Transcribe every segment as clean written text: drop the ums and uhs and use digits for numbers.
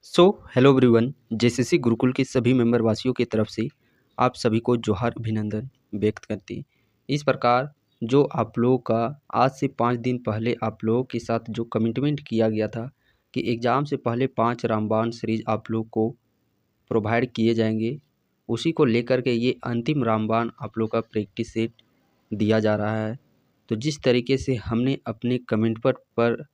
So hello everyone, JCC Gurukul के सभी member वासियों की तरफ से आप सभी को जोहार अभिनंदन व्यक्त करते हैं। इस प्रकार जो आप लोगों का आज से 5 दिन पहले आप लोगों के साथ जो कमिटमेंट किया गया था कि एग्ज़ाम से पहले 5 रामबाण सीरीज आप लोग को प्रोवाइड किए जाएंगे, उसी को लेकर के ये अंतिम रामबाण आप लोग का प्रैक्टिस सेट दिया जा रहा है। तो जिस तरीके से हमने अपने कमिटमेंट पर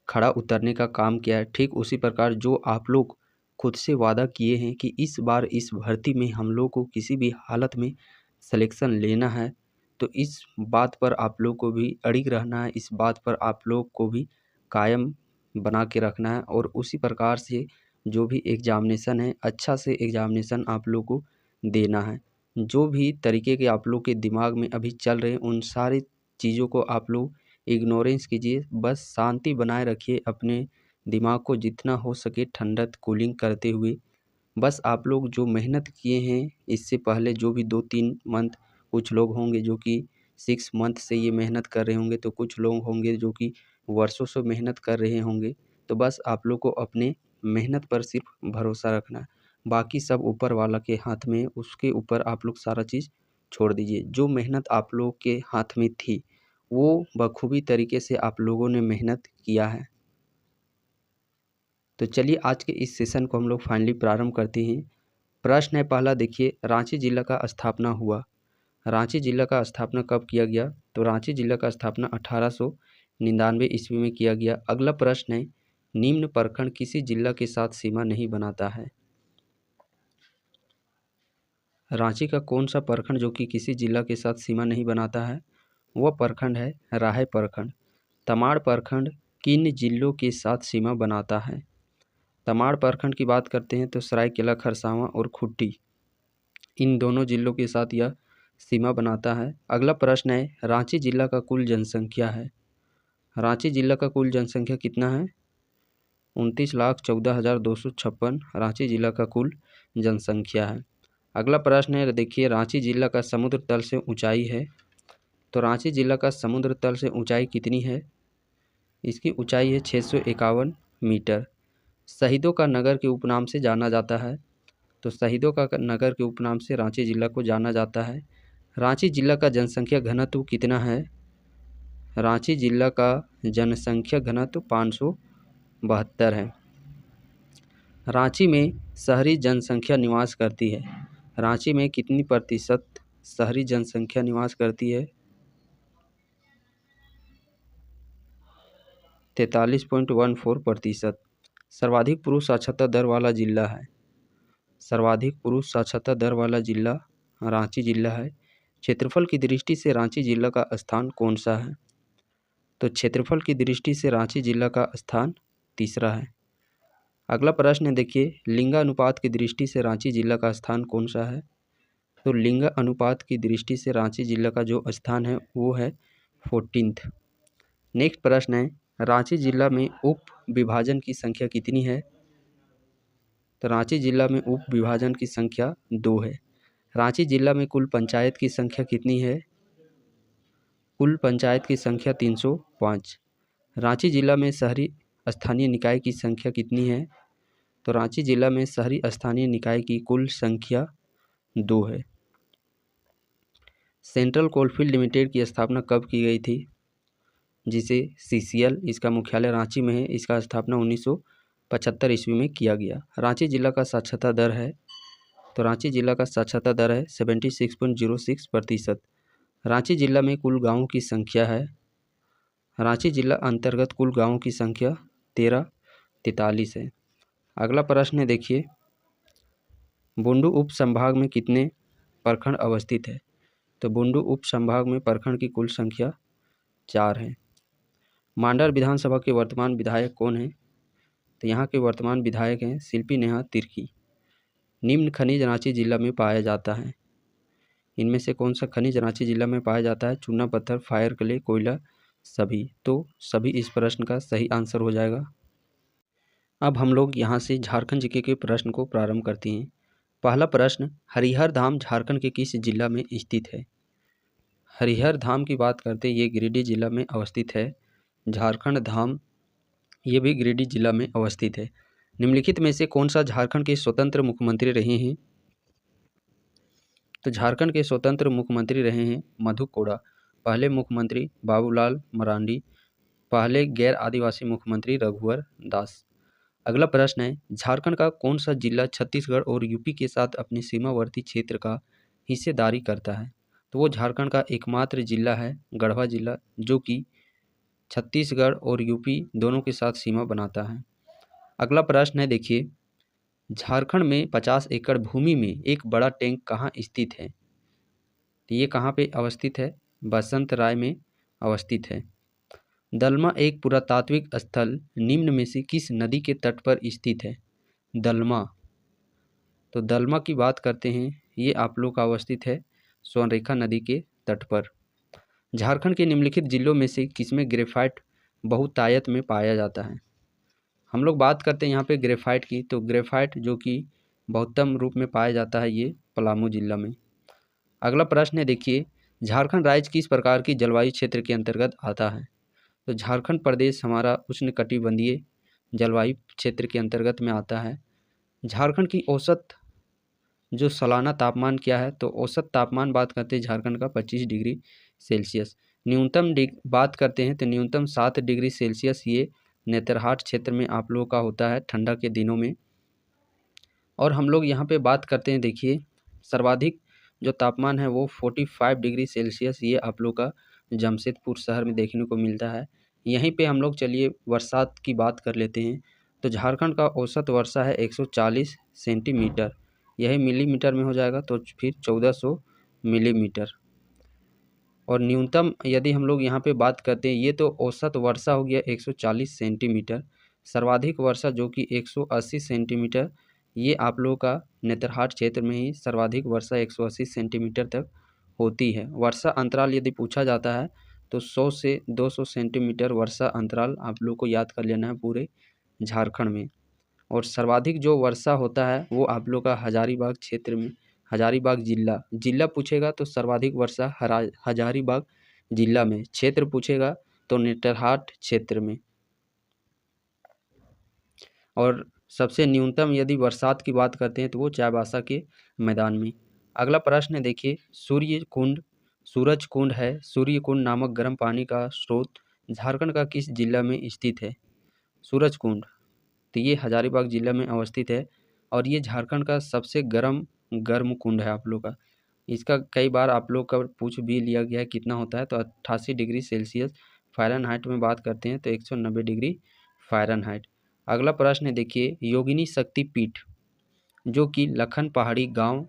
खड़ा उतरने का काम किया है, ठीक उसी प्रकार जो आप लोग खुद से वादा किए हैं कि इस बार इस भर्ती में हम लोग को किसी भी हालत में सिलेक्शन लेना है, तो इस बात पर आप लोग को भी अड़िग रहना है, इस बात पर आप लोग को भी कायम बना के रखना है और उसी प्रकार से जो भी एग्ज़ामिनेशन है अच्छा से एग्ज़ामिनेशन आप लोग को देना है। जो भी तरीके के आप लोग के दिमाग में अभी चल रहे हैं उन सारी चीज़ों को आप लोग इग्नोरेंस कीजिए, बस शांति बनाए रखिए अपने दिमाग को जितना हो सके ठंडक कूलिंग करते हुए। बस आप लोग जो मेहनत किए हैं इससे पहले जो भी 2-3 मंथ, कुछ लोग होंगे जो कि 6 मंथ से ये मेहनत कर रहे होंगे, तो कुछ लोग होंगे जो कि वर्षों से मेहनत कर रहे होंगे। तो बस आप लोग को अपने मेहनत पर सिर्फ भरोसा रखना है, बाकी सब ऊपर वाला के हाथ में है, उसके ऊपर आप लोग सारा चीज़ छोड़ दीजिए। जो मेहनत आप लोग के हाथ में थी वो बखूबी तरीके से आप लोगों ने मेहनत किया है। तो चलिए आज के इस सेशन को हम लोग फाइनली प्रारंभ करते हैं। प्रश्न है पहला, देखिए, रांची जिला का स्थापना हुआ। रांची जिला का स्थापना कब किया गया? तो रांची जिला का स्थापना 1899 ईस्वी में किया गया। अगला प्रश्न है, निम्न प्रखंड किसी जिला के साथ सीमा नहीं बनाता है? रांची का कौन सा प्रखंड जो कि किसी जिला के साथ सीमा नहीं बनाता है? वह प्रखंड है राहे प्रखंड। तमाड़ प्रखंड किन जिलों के साथ सीमा बनाता है? तमाड़ प्रखंड की बात करते हैं तो सरायकेला खरसावां और खूंटी, इन दोनों जिलों के साथ यह सीमा बनाता है। अगला प्रश्न है, रांची जिला का कुल जनसंख्या है। रांची जिला का कुल जनसंख्या कितना है? 29,14,256 रांची जिला का कुल जनसंख्या है। अगला प्रश्न है, देखिए, रांची जिला का समुद्र तल से ऊंचाई है। तो रांची जिला का समुद्र तल से ऊंचाई कितनी है? इसकी ऊंचाई है 651 मीटर। शहीदों का नगर के उपनाम से जाना जाता है। तो शहीदों का नगर के उपनाम से रांची जिला को जाना जाता है। रांची जिला का जनसंख्या घनत्व कितना है? रांची जिला का जनसंख्या घनत्व 572 है। रांची में शहरी जनसंख्या निवास करती है। रांची में कितनी प्रतिशत शहरी जनसंख्या निवास करती है? 43.14%। सर्वाधिक पुरुष साक्षरता दर वाला जिला है। सर्वाधिक पुरुष साक्षरता दर वाला जिला रांची जिला है। क्षेत्रफल की दृष्टि से रांची जिला का स्थान कौन सा है? तो क्षेत्रफल की दृष्टि से रांची जिला का स्थान तीसरा है। अगला प्रश्न है, देखिए, लिंग अनुपात की दृष्टि से रांची जिला का स्थान कौन सा है? तो लिंग अनुपात की दृष्टि से रांची जिला का जो स्थान है वो है 14th। नेक्स्ट प्रश्न है, रांची जिला में उप विभाजन की संख्या कितनी है? तो रांची जिला में उप विभाजन की संख्या 2 है। रांची जिला में कुल पंचायत की संख्या कितनी है? कुल पंचायत की संख्या 305। रांची जिला में शहरी स्थानीय निकाय की संख्या कितनी है? तो रांची जिला में शहरी स्थानीय निकाय की कुल संख्या 2 है। सेंट्रल कोलफील्ड लिमिटेड की स्थापना कब की गई थी? जिसे CCL, इसका मुख्यालय रांची में है, इसका स्थापना 1975 ईस्वी में किया गया। रांची जिला का साक्षरता दर है, तो रांची जिला का साक्षरता दर है 76.06%। रांची जिला में कुल गाँवों की संख्या है। रांची जिला अंतर्गत कुल गाँवों की संख्या 1343 है। अगला प्रश्न है, देखिए, बुंडू उप संभाग में कितने प्रखंड अवस्थित है? तो बुंडू उप संभाग में प्रखंड की कुल संख्या 4 है। मांडर विधानसभा के वर्तमान विधायक कौन है? तो यहाँ के वर्तमान विधायक हैं शिल्पी नेहा तिर्की। निम्न खनिज रांची जिला में पाया जाता है। इनमें से कौन सा खनिज रांची जिला में पाया जाता है? चूना पत्थर, फायर क्ले, कोयला, सभी। तो सभी इस प्रश्न का सही आंसर हो जाएगा। अब हम लोग यहाँ से झारखंड जीके के प्रश्न को प्रारंभ करते हैं। पहला प्रश्न, हरिहर धाम झारखंड के किस जिला में स्थित है? हरिहर धाम की बात करते हैं, ये गिरिडीह जिला में अवस्थित है। झारखंड धाम ये भी गिरिडीह जिला में अवस्थित है। निम्नलिखित में से कौन सा झारखंड के स्वतंत्र मुख्यमंत्री रहे हैं? तो झारखंड के स्वतंत्र मुख्यमंत्री रहे हैं मधु कोड़ा। पहले मुख्यमंत्री बाबूलाल मरांडी। पहले गैर आदिवासी मुख्यमंत्री रघुवर दास। अगला प्रश्न है, झारखंड का कौन सा जिला छत्तीसगढ़ और यूपी के साथ अपने सीमावर्ती क्षेत्र का हिस्सेदारी करता है? तो वो झारखंड का एकमात्र जिला है गढ़वा जिला, जो कि छत्तीसगढ़ और यूपी दोनों के साथ सीमा बनाता है। अगला प्रश्न है, देखिए, झारखंड में 50 एकड़ भूमि में एक बड़ा टैंक कहाँ स्थित है? तो ये कहाँ पे अवस्थित है? बसंत राय में अवस्थित है। दलमा एक पुरातात्विक स्थल निम्न में से किस नदी के तट पर स्थित है? दलमा, तो दलमा की बात करते हैं, ये आप लोग का अवस्थित है स्वर्णरेखा नदी के तट पर। झारखंड के निम्नलिखित जिलों में से किसमें ग्रेफाइट बहुतायत में पाया जाता है? हम लोग बात करते हैं यहाँ पे ग्रेफाइट की, तो ग्रेफाइट जो कि बहुतम रूप में पाया जाता है ये पलामू जिला में। अगला प्रश्न है, देखिए, झारखंड राज्य किस प्रकार की जलवायु क्षेत्र के अंतर्गत आता है? तो झारखंड प्रदेश हमारा उष्णकटिबंधीय जलवायु क्षेत्र के अंतर्गत में आता है। झारखंड की औसत जो सालाना तापमान क्या है? तो औसत तापमान बात करते हैं झारखंड का 25 डिग्री सेल्सियस। न्यूनतम बात करते हैं तो न्यूनतम 7 डिग्री सेल्सियस ये नेतरहाट क्षेत्र में आप लोगों का होता है ठंडा के दिनों में। और हम लोग यहाँ पे बात करते हैं, देखिए, सर्वाधिक जो तापमान है वो 45 डिग्री सेल्सियस ये आप लोग का जमशेदपुर शहर में देखने को मिलता है। यहीं पे हम लोग चलिए बरसात की बात कर लेते हैं। तो झारखंड का औसत वर्षा है 140 सेंटीमीटर, यही मिलीमीटर में हो जाएगा तो फिर 1400 मिलीमीटर। और न्यूनतम यदि हम लोग यहाँ पे बात करते हैं, ये तो औसत वर्षा हो गया 140 सेंटीमीटर। सर्वाधिक वर्षा जो कि 180 सेंटीमीटर, ये आप लोगों का नेतरहाट क्षेत्र में ही सर्वाधिक वर्षा 180 सेंटीमीटर तक होती है। वर्षा अंतराल यदि पूछा जाता है तो 100 से 200 सेंटीमीटर वर्षा अंतराल आप लोग को याद कर लेना है पूरे झारखंड में। और सर्वाधिक जो वर्षा होता है वो आप लोग का हजारीबाग क्षेत्र में, हजारीबाग जिला पूछेगा तो सर्वाधिक वर्षा हजारीबाग जिला में, क्षेत्र पूछेगा तो नेतरहाट क्षेत्र में। और सबसे न्यूनतम यदि बरसात की बात करते हैं तो वो चाईबासा के मैदान में। अगला प्रश्न है, देखिए, सूरज कुंड है, सूर्य कुंड नामक गर्म पानी का स्रोत झारखंड का किस जिला में स्थित है? सूरज कुंड, तो ये हजारीबाग जिला में अवस्थित है और ये झारखंड का सबसे गर्म कुंड है आप लोग का। इसका कई बार आप लोग का पूछ भी लिया गया है कितना होता है, तो 88 डिग्री सेल्सियस फ़ारेनहाइट में बात करते हैं तो 190 डिग्री फ़ारेनहाइट। अगला प्रश्न है, देखिए, योगिनी शक्ति पीठ जो कि लखन पहाड़ी गांव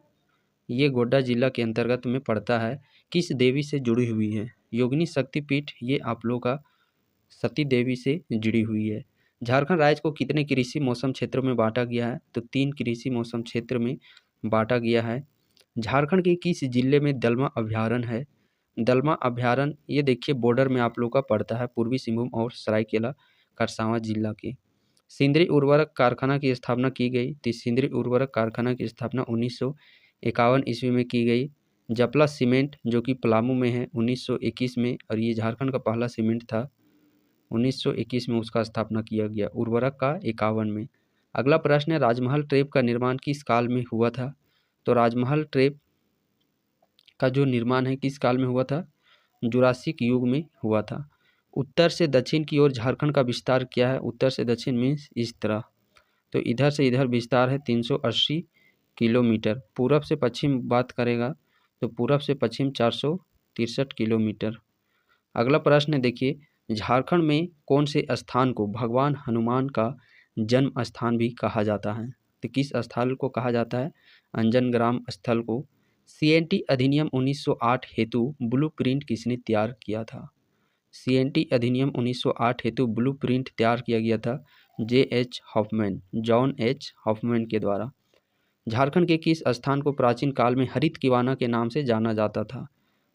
ये गोड्डा जिला के अंतर्गत में पड़ता है, किस देवी से जुड़ी हुई है? योगिनी शक्ति पीठ ये आप लोग का सती देवी से जुड़ी हुई है। झारखंड राज्य को कितने कृषि मौसम क्षेत्रों में बांटा गया है? तो 3 कृषि मौसम क्षेत्र में बांटा गया है। झारखंड के किस जिले में दलमा अभ्यारण्य है? दलमा अभ्यारण्य ये देखिए बॉर्डर में आप लोग का पड़ता है पूर्वी सिंहभूम और सरायकेला खरसावां जिला के। सिंदरी उर्वरक कारखाना की स्थापना की गई, तो सिंदरी उर्वरक कारखाना की स्थापना 1951 ईस्वी में की गई। जपला सीमेंट जो कि पलामू में है 1921 में, और ये झारखंड का पहला सीमेंट था। 1921 में उसका स्थापना किया गया, उर्वरक का 51 में। अगला प्रश्न है, राजमहल ट्रेप का निर्माण किस काल में हुआ था? तो राजमहल ट्रेप का जो निर्माण है किस काल में हुआ था? जुरासिक युग में हुआ था। उत्तर से दक्षिण की ओर झारखंड का विस्तार क्या है? उत्तर से दक्षिण मीन्स इस तरह, तो इधर से इधर विस्तार है 380 किलोमीटर। पूरब से पश्चिम बात करेगा तो पूरब से पश्चिम 463 किलोमीटर। अगला प्रश्न है, देखिए, झारखंड में कौन से स्थान को भगवान हनुमान का जन्म स्थान भी कहा जाता है? तो किस स्थल को कहा जाता है? अंजनग्राम स्थल को। सीएनटी अधिनियम 1908 हेतु ब्लूप्रिंट किसने तैयार किया था? सीएनटी अधिनियम 1908 हेतु ब्लूप्रिंट तैयार किया गया था J.H. Hoffmann, John H Hoffmann के द्वारा। झारखंड के किस स्थान को प्राचीन काल में हरित किवाना के नाम से जाना जाता था?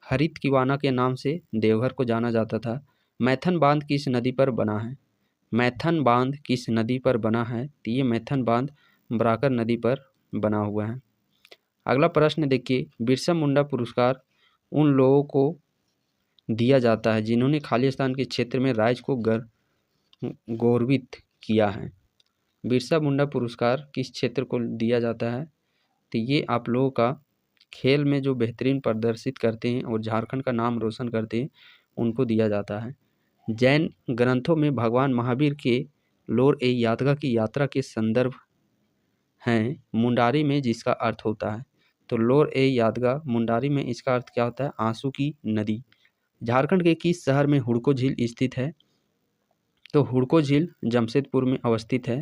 हरित किवाना के नाम से देवघर को जाना जाता था। मैथन बांध किस नदी पर बना है? मैथन बांध किस नदी पर बना है? तो ये मैथन बांध बराकर नदी पर बना हुआ है। अगला प्रश्न देखिए, बिरसा मुंडा पुरस्कार उन लोगों को दिया जाता है जिन्होंने खालिस्तान के क्षेत्र में राज्य को गौरवित किया है। बिरसा मुंडा पुरस्कार किस क्षेत्र को दिया जाता है? तो ये आप लोगों का खेल में जो बेहतरीन प्रदर्शित करते हैं और झारखंड का नाम रोशन करते हैं उनको दिया जाता है। जैन ग्रंथों में भगवान महावीर के लोर ए यातगा की यात्रा के संदर्भ हैं मुंडारी में, जिसका अर्थ होता है। तो लोर ए यादगा मुंडारी में इसका अर्थ क्या होता है? आंसू की नदी। झारखंड के किस शहर में हुड़को झील स्थित है? तो हुड़को झील जमशेदपुर में अवस्थित है।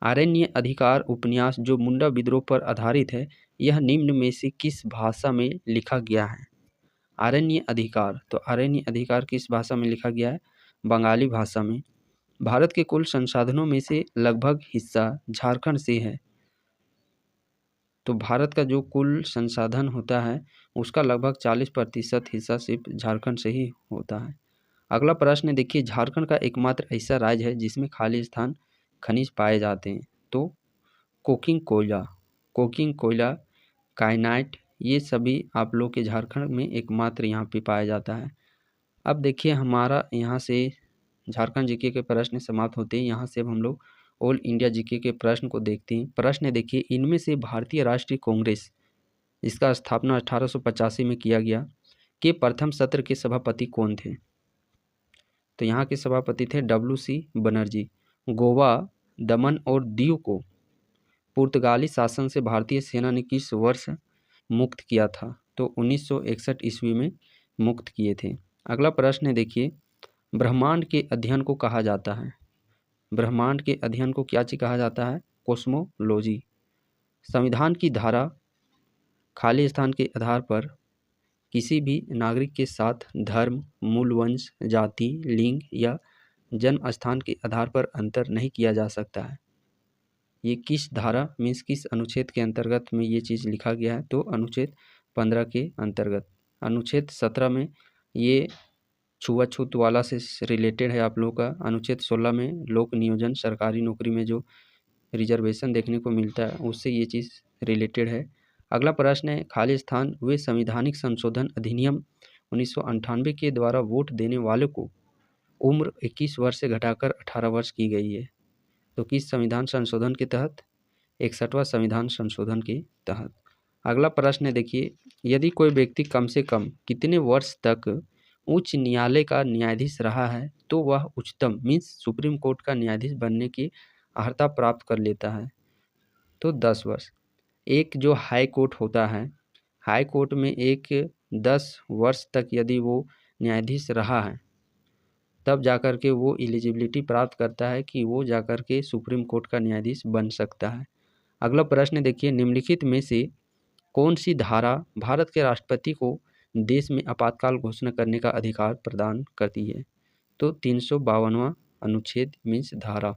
आरण्य अधिकार उपन्यास जो मुंडा विद्रोह पर आधारित है, यह निम्न में से किस भाषा में लिखा गया है? आरण्य अधिकार, तो आरण्य अधिकार किस भाषा में लिखा गया है? बंगाली भाषा में। भारत के कुल संसाधनों में से लगभग हिस्सा झारखंड से है। तो भारत का जो कुल संसाधन होता है उसका लगभग 40% हिस्सा सिर्फ झारखंड से ही होता है। अगला प्रश्न देखिए, झारखंड का एकमात्र ऐसा राज्य है जिसमें खाली स्थान खनिज पाए जाते हैं। तो कोकिंग कोयला, काइनाइट, ये सभी आप लोग के झारखंड में एकमात्र यहाँ पे पाया जाता है। अब देखिए हमारा यहाँ से झारखंड जीके के प्रश्न समाप्त होते हैं। यहाँ से अब हम लोग ऑल इंडिया जीके के प्रश्न को देखते हैं। प्रश्न देखिए, इनमें से भारतीय राष्ट्रीय कांग्रेस, इसका स्थापना 1885 में किया गया, के प्रथम सत्र के सभापति कौन थे? तो यहाँ के सभापति थे WC बनर्जी। गोवा, दमन और दीव को पुर्तगाली शासन से भारतीय सेना ने किस वर्ष मुक्त किया था? तो 1961 ईस्वी में मुक्त किए थे। अगला प्रश्न देखिए, ब्रह्मांड के अध्ययन को कहा जाता है, ब्रह्मांड के अध्ययन को क्या चीज कहा जाता है? कॉस्मोलॉजी। संविधान की धारा खाली स्थान के आधार पर किसी भी नागरिक के साथ धर्म, मूल वंश, जाति, लिंग या जन्म स्थान के आधार पर अंतर नहीं किया जा सकता है। ये किस धारा मीन्स किस अनुच्छेद के अंतर्गत में ये चीज़ लिखा गया है? तो अनुच्छेद 15 के अंतर्गत। अनुच्छेद 17 में ये छुआछूत वाला से रिलेटेड है आप लोगों का। अनुच्छेद 16 में लोक नियोजन, सरकारी नौकरी में जो रिजर्वेशन देखने को मिलता है उससे ये चीज़ रिलेटेड है। अगला प्रश्न है, खाली स्थान वे संवैधानिक संशोधन अधिनियम 1998 के द्वारा वोट देने वालों को उम्र 21 वर्ष से घटाकर 18 वर्ष की गई है। तो किस संविधान संशोधन के तहत? 61वां संविधान संशोधन के तहत। अगला प्रश्न देखिए, यदि कोई व्यक्ति कम से कम कितने वर्ष तक उच्च न्यायालय का न्यायाधीश रहा है तो वह उच्चतम मीन्स सुप्रीम कोर्ट का न्यायाधीश बनने की अर्हता प्राप्त कर लेता है? तो 10 वर्ष। एक जो हाई कोर्ट होता है, हाई कोर्ट में एक 10 वर्ष तक यदि वो न्यायाधीश रहा है तब जाकर के वो एलिजिबिलिटी प्राप्त करता है कि वो जाकर के सुप्रीम कोर्ट का न्यायाधीश बन सकता है। अगला प्रश्न देखिए, निम्नलिखित में से कौन सी धारा भारत के राष्ट्रपति को देश में आपातकाल घोषणा करने का अधिकार प्रदान करती है? तो 352वां अनुच्छेद मीन्स धारा।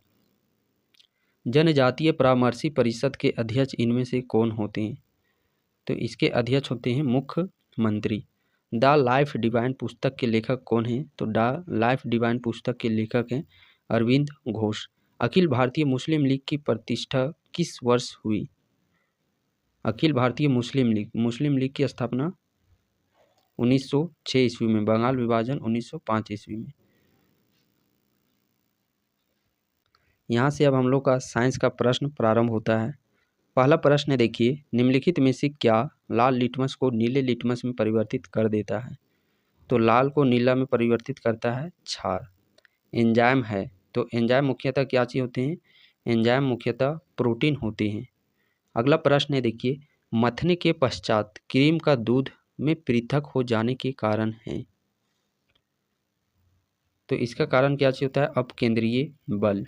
जनजातीय परामर्शी परिषद के अध्यक्ष इनमें से कौन होते हैं? तो इसके अध्यक्ष होते हैं मुख्यमंत्री। द लाइफ डिवाइन पुस्तक के लेखक कौन हैं? तो द लाइफ डिवाइन पुस्तक के लेखक हैं अरविंद घोष। अखिल भारतीय मुस्लिम लीग की प्रतिष्ठा किस वर्ष हुई? अखिल भारतीय मुस्लिम लीग की स्थापना 1906 ईस्वी में, बंगाल विभाजन 1905 ईस्वी में। यहाँ से अब हम लोग का साइंस का प्रश्न प्रारंभ होता है। पहला प्रश्न देखिए, निम्नलिखित में से क्या लाल लिटमस को नीले लिटमस में परिवर्तित कर देता है? तो लाल को नीला में परिवर्तित करता है क्षार। एंजाइम है, तो एंजाइम मुख्यतः क्या चीज़ होते हैं? एंजाइम मुख्यतः प्रोटीन होते हैं। अगला प्रश्न देखिए, मथने के पश्चात क्रीम का दूध में पृथक हो जाने के कारण है? तो इसका कारण क्या चीज़ होता है? अपकेंद्रीय बल।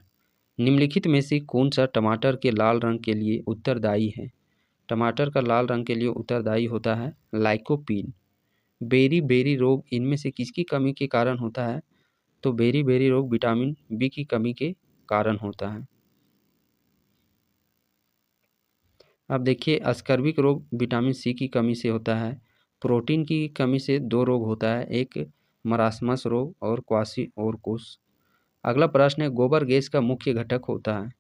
निम्नलिखित में से कौन सा टमाटर के लाल रंग के लिए उत्तरदायी है? टमाटर का लाल रंग के लिए उत्तरदायी होता है लाइकोपीन। बेरी रोग इनमें से किसकी कमी के कारण होता है? तो बेरी रोग विटामिन बी की कमी के कारण होता है। अब देखिए, स्कर्विक रोग विटामिन सी की कमी से होता है। प्रोटीन की कमी से 2 रोग होता है, एक मरासमस रोग और क्वाशिओरकोस। अगला प्रश्न है, गोबर गैस का मुख्य घटक होता है?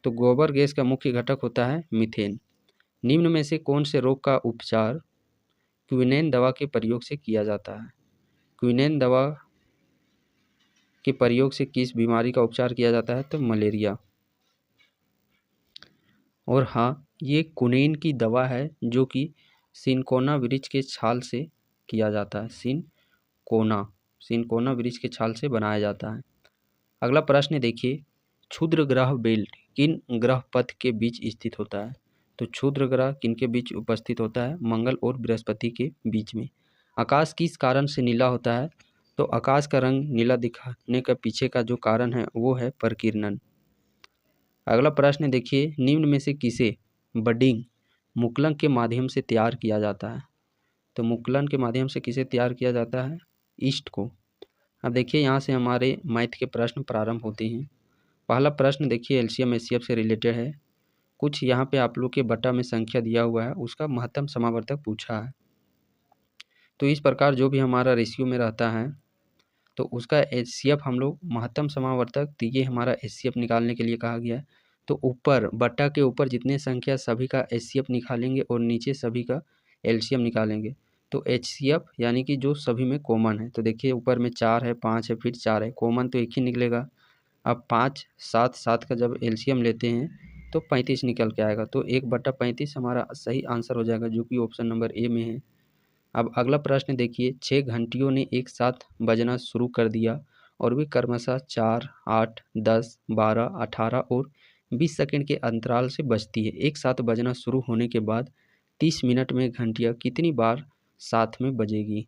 तो गोबर गैस का मुख्य घटक होता है मीथेन। निम्न में से कौन से रोग का उपचार क्विनैन दवा के प्रयोग से किया जाता है? क्विनैन दवा के प्रयोग से किस बीमारी का उपचार किया जाता है? तो मलेरिया। और हाँ, ये कुनेन की दवा है जो कि सिनकोना वृक्ष के छाल से किया जाता है। सिनकोना वृक्ष के छाल से बनाया जाता है। अगला प्रश्न देखिए, क्षुद्र ग्रह बेल्ट किन ग्रह पथ के बीच स्थित होता है? तो क्षुद्र ग्रह किन के बीच उपस्थित होता है? मंगल और बृहस्पति के बीच में। आकाश किस कारण से नीला होता है? तो आकाश का रंग नीला दिखाने का पीछे का जो कारण है वो है प्रकीर्णन। अगला प्रश्न देखिए, निम्न में से किसे बडिंग मुकुलन के माध्यम से तैयार किया जाता है? तो मुकुलन के माध्यम से किसे तैयार किया जाता है? ईस्ट को। अब देखिए यहाँ से हमारे मैथ के प्रश्न प्रारंभ होते हैं। पहला प्रश्न देखिए एलसीएम एचसीएफ से रिलेटेड है। कुछ यहाँ पे आप लोग के बटा में संख्या दिया हुआ है, उसका महत्तम समावर्तक पूछा है। तो इस प्रकार जो भी हमारा रेशियो में रहता है तो उसका एचसीएफ हम लोग महत्तम समावर्तक, तो ये हमारा एचसीएफ निकालने के लिए कहा गया है। तो ऊपर बटा के ऊपर जितने संख्या सभी का एचसीएफ निकालेंगे और नीचे सभी का एलसीएम निकालेंगे। तो एचसीएफ यानी कि जो सभी में कॉमन है। तो देखिए ऊपर में 4 है, 5 है, फिर 4 है, कॉमन तो एक ही निकलेगा। अब 5 7 7 का जब एलसीएम लेते हैं तो 35 निकल के आएगा। तो 1/35 हमारा सही आंसर हो जाएगा, जो कि ऑप्शन नंबर ए में है। अब अगला प्रश्न देखिए, 6 घंटियों ने एक साथ बजना शुरू कर दिया और वे क्रमशः 4, 8, 10, 12, 18 और 20 सेकंड के अंतराल से बजती है। एक साथ बजना शुरू होने के बाद 30 मिनट में घंटियाँ कितनी बार साथ में बजेगी?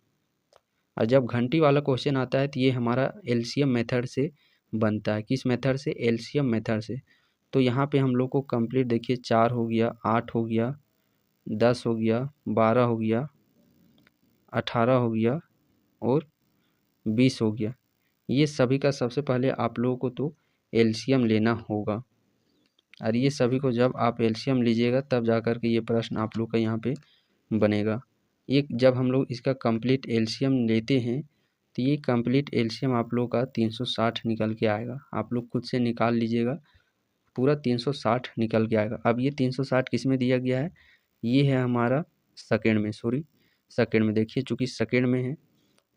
और जब घंटी वाला क्वेश्चन आता है तो ये हमारा एलसीएम मेथड से बनता है। किस मेथड से? एलसीएम मेथड से। तो यहाँ पे हम लोग को कंप्लीट देखिए 4 हो गया, 8 हो गया, 10 हो गया, 12 हो गया, 18 हो गया और 20 हो गया। ये सभी का सबसे पहले आप लोगों को तो एलसीएम लेना होगा, और ये सभी को जब आप एलसीएम लीजिएगा तब जाकर के ये प्रश्न आप लोग का यहाँ पे बनेगा। ये जब हम लोग इसका कंप्लीट एलसीएम लेते हैं तो ये कंप्लीट एलसीएम आप लोग का 360 निकल के आएगा। आप लोग खुद से निकाल लीजिएगा, पूरा 360 निकल के आएगा। अब ये 360 किस में दिया गया है? ये है हमारा सेकेंड में, सेकेंड में। देखिए चूँकि सेकेंड में है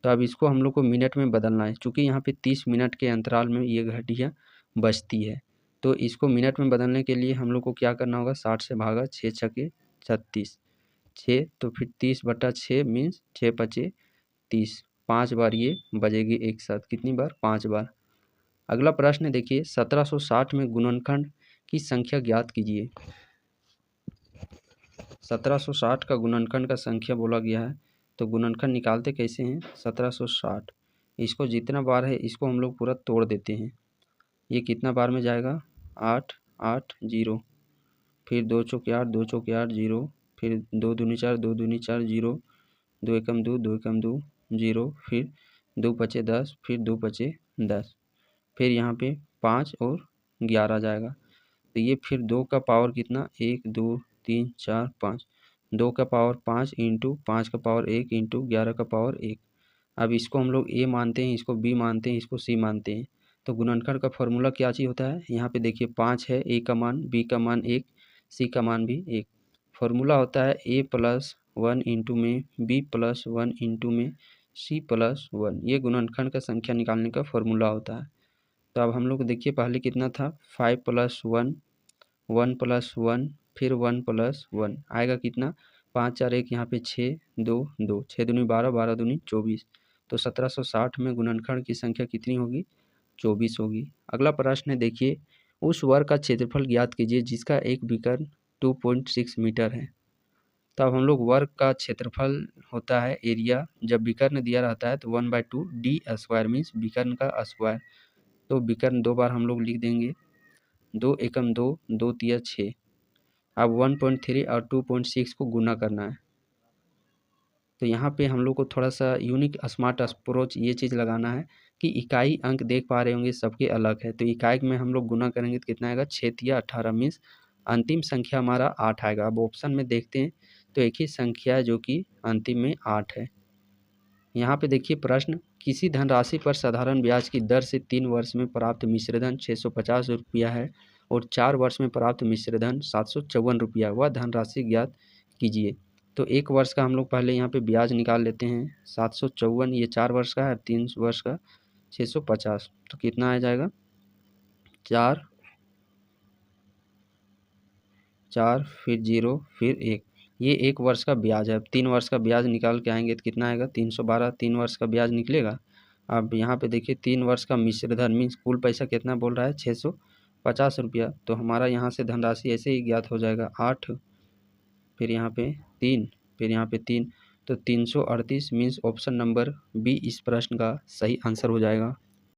तो अब इसको हम लोग को मिनट में बदलना है। चूँकि यहाँ पे 30 मिनट के अंतराल में ये घंटियाँ बजती है, तो इसको मिनट में बदलने के लिए हम लोग को क्या करना होगा? 60 से भागा, 6 छके 36, 6 तो फिर 30/6 मीन्स 6 पचे 30, 5 बार ये बजेगी एक साथ। कितनी बार? 5 बार। अगला प्रश्न देखिए, 1760 में गुणनखंड की संख्या ज्ञात कीजिए। 1760 का गुणनखंड का संख्या बोला गया है, तो गुणनखंड निकालते कैसे हैं? 1760 इसको जितना बार है इसको हम लोग पूरा तोड़ देते हैं। ये कितना बार में जाएगा? 8 8 0, फिर 2 चौके 8, 2 चौके 8 0, फिर 2 दूनी 4, 2 दूनी 4 0, 2 एकम 2, 2 एकम 2 0, फिर 2 पचे 10, फिर 2 पचे 10, फिर यहाँ पे 5 और 11 जाएगा। तो ये फिर 2 का पावर कितना? 1 2 3 4 5, 2 का पावर 5 इंटू 5 का पावर 1 इंटू 11 का पावर 1। अब इसको हम लोग ए मानते हैं, इसको बी मानते हैं, इसको सी मानते हैं। तो गुणनखंड का फॉर्मूला क्या चीज़ होता है? यहाँ पे देखिए 5 है, ए का मान, बी का मान 1, सी का मान भी 1। फॉर्मूला होता है a+1 इंटू में b+1 इंटू में c+1। ये गुणनखंड का संख्या निकालने का फॉर्मूला होता है। तो अब हम लोग देखिए पहले कितना था? 5+1, 1+1, फिर 1+1 आएगा कितना? 5 4 1, यहाँ पे 6 2 2, 6 दूनी 12, 12 दूनी 24। तो 1760 में गुणनखंड की संख्या कितनी होगी? 24 होगी। अगला प्रश्न देखिए, उस वर्ग का क्षेत्रफल ज्ञात कीजिए जिसका एक विकर्ण 2.6 मीटर है। तो अब हम लोग वर्ग का क्षेत्रफल होता है एरिया, जब विकर्ण दिया रहता है तो 1/2 डी स्क्वायर मीन्स विकर्ण का स्क्वायर। तो विकर्ण 2 बार हम लोग लिख देंगे, 2 एकम 2, 2 तिया 6। अब 1.3 और 2.6 को गुना करना है। तो यहाँ पे हम लोग को थोड़ा सा यूनिक स्मार्ट अप्रोच ये चीज़ लगाना है कि इकाई अंक देख पा रहे होंगे सबके अलग है। तो इकाई में हम लोग गुना करेंगे तो कितना आएगा? 6 तिया 18 मीन्स अंतिम संख्या हमारा 8 आएगा। अब ऑप्शन में देखते हैं तो एक ही संख्या है जो कि अंतिम में 8 है। यहाँ पे देखिए प्रश्न, किसी धनराशि पर साधारण ब्याज की दर से 3 वर्ष में प्राप्त मिश्रधन 650 रुपया है और 4 वर्ष में प्राप्त मिश्रधन 754 रुपया, वह धनराशि ज्ञात कीजिए। तो 1 वर्ष का हम लोग पहले यहाँ पे ब्याज निकाल लेते हैं, 754, ये 4 वर्ष का है, 3 वर्ष का 650, तो कितना आ जाएगा 4 4 फिर 0 फिर 1। ये 1 वर्ष का ब्याज है। अब 3 वर्ष का ब्याज निकाल के आएंगे तो कितना आएगा 312, 3 वर्ष का ब्याज निकलेगा। अब यहाँ पे देखिए 3 वर्ष का मिश्र धन मीन्स कुल पैसा कितना बोल रहा है 650 रुपया। तो हमारा यहाँ से धनराशि ऐसे ही ज्ञात हो जाएगा 8 फिर यहाँ पे 3 फिर यहाँ पे 3, तो 338 मीन्स ऑप्शन नंबर बी इस प्रश्न का सही आंसर हो जाएगा।